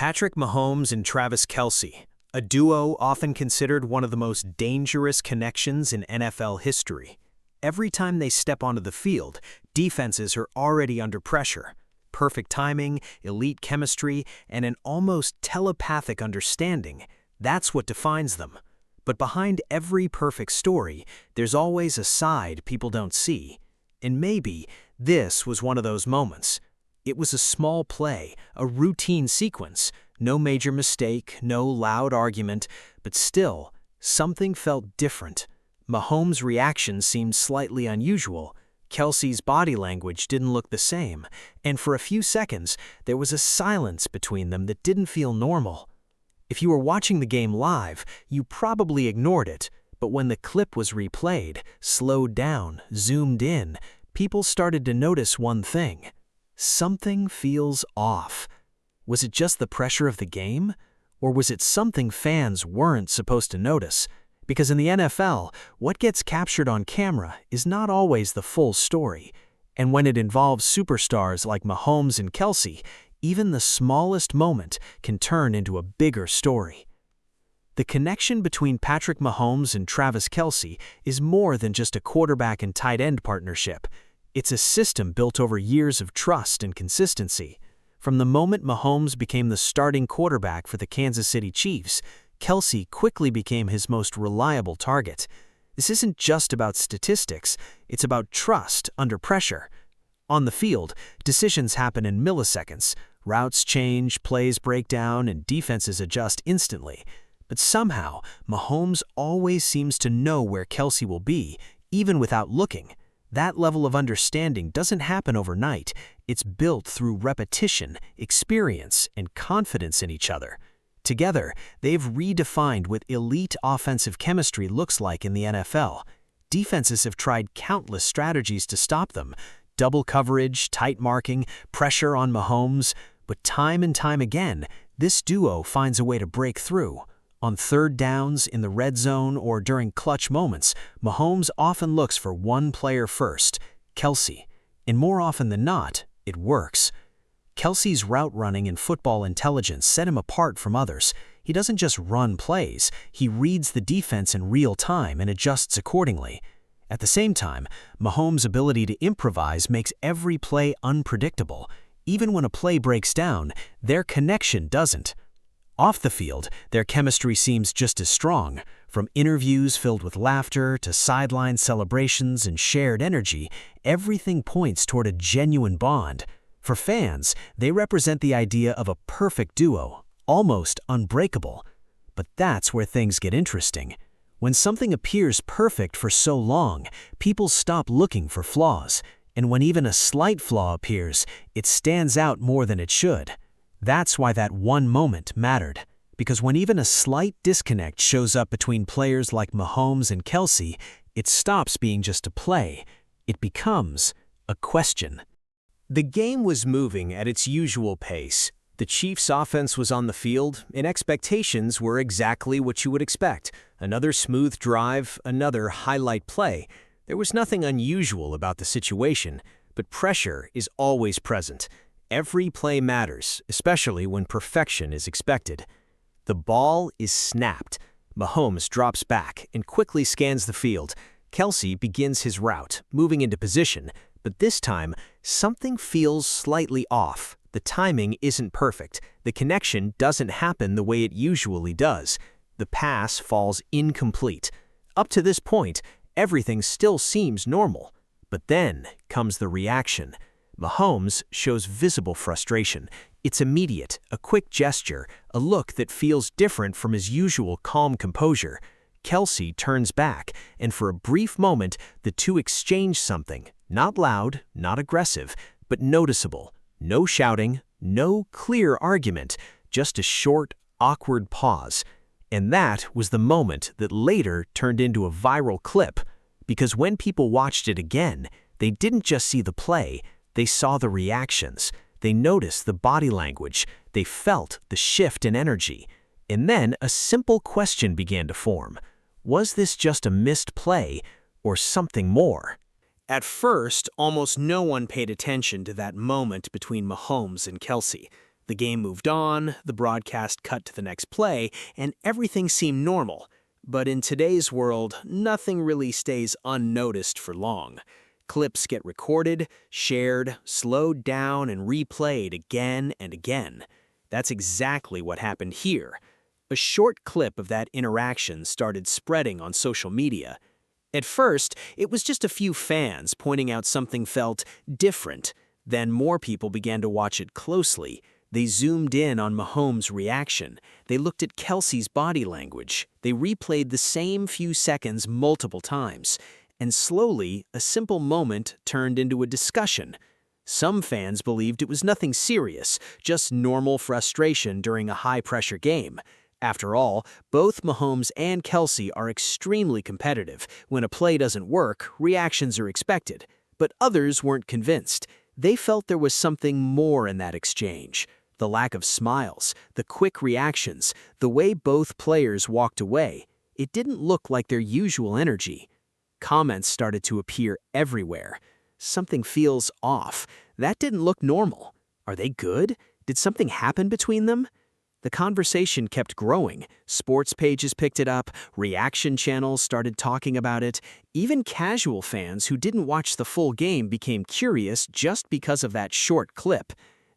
Patrick Mahomes and Travis Kelce, a duo often considered one of the most dangerous connections in NFL history. Every time they step onto the field, defenses are already under pressure. Perfect timing, elite chemistry, and an almost telepathic understanding, that's what defines them. But behind every perfect story, there's always a side people don't see. And maybe this was one of those moments. It was a small play, a routine sequence, no major mistake, no loud argument, but still, something felt different. Mahomes' reaction seemed slightly unusual. Kelce's body language didn't look the same, and for a few seconds, there was a silence between them that didn't feel normal. If you were watching the game live, you probably ignored it, but when the clip was replayed, slowed down, zoomed in, people started to notice one thing. Something feels off. Was it just the pressure of the game? Or was it something fans weren't supposed to notice? Because in the NFL, what gets captured on camera is not always the full story. And when it involves superstars like Mahomes and Kelce, even the smallest moment can turn into a bigger story. The connection between Patrick Mahomes and Travis Kelce is more than just a quarterback and tight end partnership. It's a system built over years of trust and consistency. From the moment Mahomes became the starting quarterback for the Kansas City Chiefs, Kelce quickly became his most reliable target. This isn't just about statistics, it's about trust under pressure. On the field, decisions happen in milliseconds. Routes change, plays break down, and defenses adjust instantly. But somehow, Mahomes always seems to know where Kelce will be, even without looking. That level of understanding doesn't happen overnight. It's built through repetition, experience, and confidence in each other. Together, they've redefined what elite offensive chemistry looks like in the NFL. Defenses have tried countless strategies to stop them. Double coverage, tight marking, pressure on Mahomes. But time and time again, this duo finds a way to break through. On third downs, in the red zone, or during clutch moments, Mahomes often looks for one player first, Kelce. And more often than not, it works. Kelce's route running and football intelligence set him apart from others. He doesn't just run plays, he reads the defense in real time and adjusts accordingly. At the same time, Mahomes' ability to improvise makes every play unpredictable. Even when a play breaks down, their connection doesn't. Off the field, their chemistry seems just as strong. From interviews filled with laughter to sideline celebrations and shared energy, everything points toward a genuine bond. For fans, they represent the idea of a perfect duo, almost unbreakable. But that's where things get interesting. When something appears perfect for so long, people stop looking for flaws. And when even a slight flaw appears, it stands out more than it should. That's why that one moment mattered. Because when even a slight disconnect shows up between players like Mahomes and Kelce, it stops being just a play. It becomes a question. The game was moving at its usual pace. The Chiefs' offense was on the field, and expectations were exactly what you would expect. Another smooth drive, another highlight play. There was nothing unusual about the situation, but pressure is always present. Every play matters, especially when perfection is expected. The ball is snapped. Mahomes drops back and quickly scans the field. Kelce begins his route, moving into position, but this time, something feels slightly off. The timing isn't perfect. The connection doesn't happen the way it usually does. The pass falls incomplete. Up to this point, everything still seems normal. But then comes the reaction. Mahomes shows visible frustration. It's immediate, a quick gesture, a look that feels different from his usual calm composure. Kelce turns back, and for a brief moment, the two exchange something. Not loud, not aggressive, but noticeable. No shouting, no clear argument, just a short, awkward pause. And that was the moment that later turned into a viral clip. Because when people watched it again, they didn't just see the play, they saw the reactions. They noticed the body language. They felt the shift in energy. And then a simple question began to form. Was this just a missed play or something more? At first, almost no one paid attention to that moment between Mahomes and Kelce. The game moved on, the broadcast cut to the next play, and everything seemed normal. But in today's world, nothing really stays unnoticed for long. Clips get recorded, shared, slowed down, and replayed again and again. That's exactly what happened here. A short clip of that interaction started spreading on social media. At first, it was just a few fans pointing out something felt different. Then more people began to watch it closely. They zoomed in on Mahomes' reaction. They looked at Kelce's body language. They replayed the same few seconds multiple times. And slowly, a simple moment turned into a discussion. Some fans believed it was nothing serious, just normal frustration during a high-pressure game. After all, both Mahomes and Kelce are extremely competitive. When a play doesn't work, reactions are expected. But others weren't convinced. They felt there was something more in that exchange. The lack of smiles, the quick reactions, the way both players walked away, it didn't look like their usual energy. Comments started to appear everywhere. Something feels off. That didn't look normal. Are they good? Did something happen between them? The conversation kept growing. Sports pages picked it up, reaction channels started talking about it. Even casual fans who didn't watch the full game became curious just because of that short clip.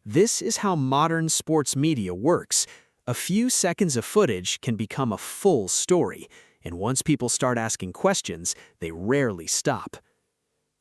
This is how modern sports media works. A few seconds of footage can become a full story, and once people start asking questions, they rarely stop.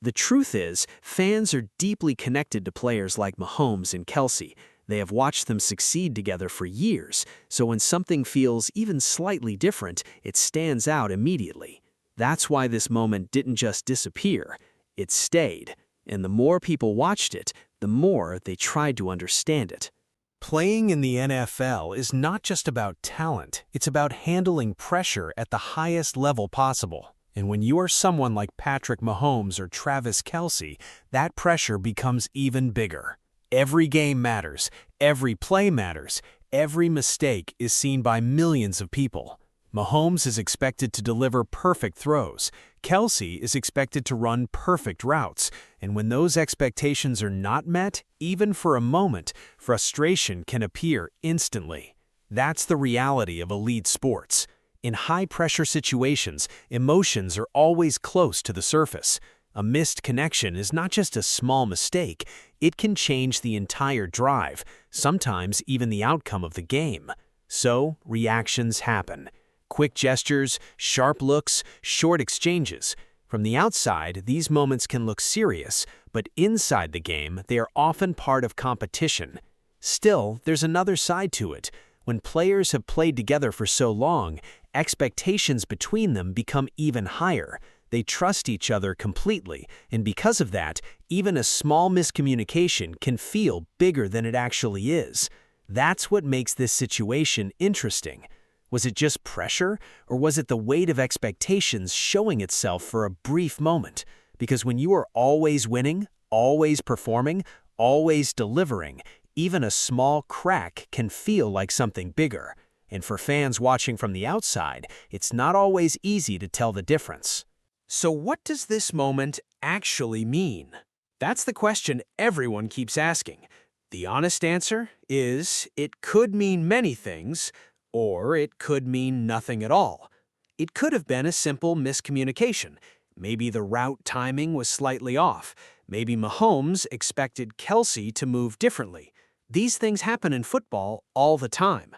The truth is, fans are deeply connected to players like Mahomes and Kelce. They have watched them succeed together for years, so when something feels even slightly different, it stands out immediately. That's why this moment didn't just disappear, it stayed. And the more people watched it, the more they tried to understand it. Playing in the NFL is not just about talent, it's about handling pressure at the highest level possible. And when you are someone like Patrick Mahomes or Travis Kelce, that pressure becomes even bigger. Every game matters, every play matters, every mistake is seen by millions of people. Mahomes is expected to deliver perfect throws. Kelce is expected to run perfect routes. And when those expectations are not met, even for a moment, frustration can appear instantly. That's the reality of elite sports. In high-pressure situations, emotions are always close to the surface. A missed connection is not just a small mistake, it can change the entire drive, sometimes even the outcome of the game. So, reactions happen. Quick gestures, sharp looks, short exchanges. From the outside, these moments can look serious, but inside the game, they are often part of competition. Still, there's another side to it. When players have played together for so long, expectations between them become even higher. They trust each other completely, and because of that, even a small miscommunication can feel bigger than it actually is. That's what makes this situation interesting. Was it just pressure, or was it the weight of expectations showing itself for a brief moment? Because when you are always winning, always performing, always delivering, even a small crack can feel like something bigger. And for fans watching from the outside, it's not always easy to tell the difference. So what does this moment actually mean? That's the question everyone keeps asking. The honest answer is it could mean many things, or it could mean nothing at all. It could have been a simple miscommunication. Maybe the route timing was slightly off. Maybe Mahomes expected Kelce to move differently. These things happen in football all the time.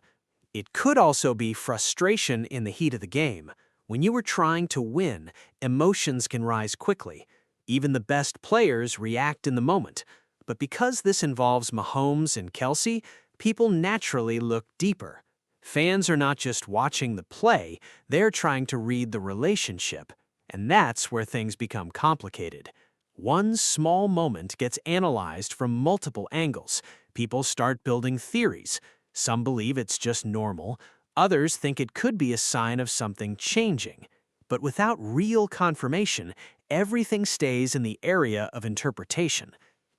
It could also be frustration in the heat of the game. When you are trying to win, emotions can rise quickly. Even the best players react in the moment. But because this involves Mahomes and Kelce, people naturally look deeper. Fans are not just watching the play, they're trying to read the relationship. And that's where things become complicated. One small moment gets analyzed from multiple angles. People start building theories. Some believe it's just normal. Others think it could be a sign of something changing. But without real confirmation, everything stays in the area of interpretation.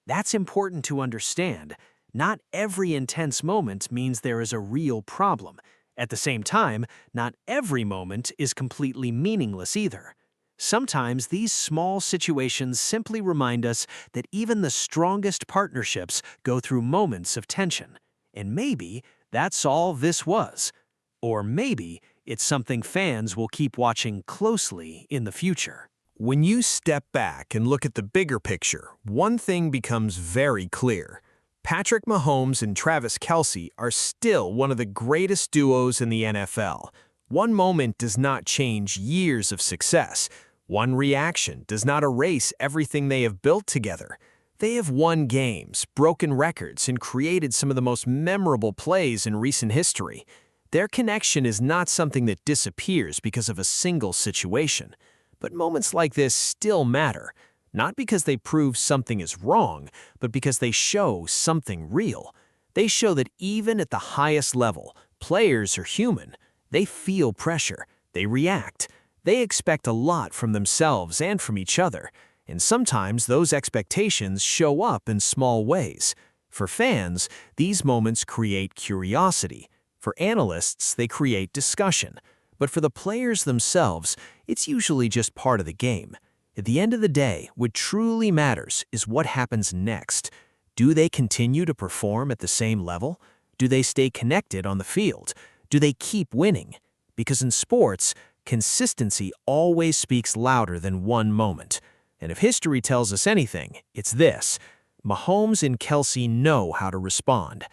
That's important to understand. Not every intense moment means there is a real problem. At the same time, not every moment is completely meaningless either. Sometimes these small situations simply remind us that even the strongest partnerships go through moments of tension. And maybe that's all this was. Or maybe it's something fans will keep watching closely in the future. When you step back and look at the bigger picture, one thing becomes very clear. Patrick Mahomes and Travis Kelce are still one of the greatest duos in the NFL. One moment does not change years of success. One reaction does not erase everything they have built together. They have won games, broken records, and created some of the most memorable plays in recent history. Their connection is not something that disappears because of a single situation. But moments like this still matter, not because they prove something is wrong, but because they show something real. They show that even at the highest level, players are human. They feel pressure. They react. They expect a lot from themselves and from each other. And sometimes those expectations show up in small ways. For fans, these moments create curiosity. For analysts, they create discussion. But for the players themselves, it's usually just part of the game. At the end of the day, what truly matters is what happens next. Do they continue to perform at the same level? Do they stay connected on the field? Do they keep winning? Because in sports, consistency always speaks louder than one moment. And if history tells us anything, it's this: Mahomes and Kelce know how to respond.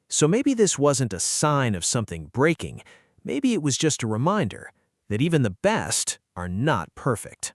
So maybe this wasn't a sign of something breaking. Maybe it was just a reminder that even the best are not perfect.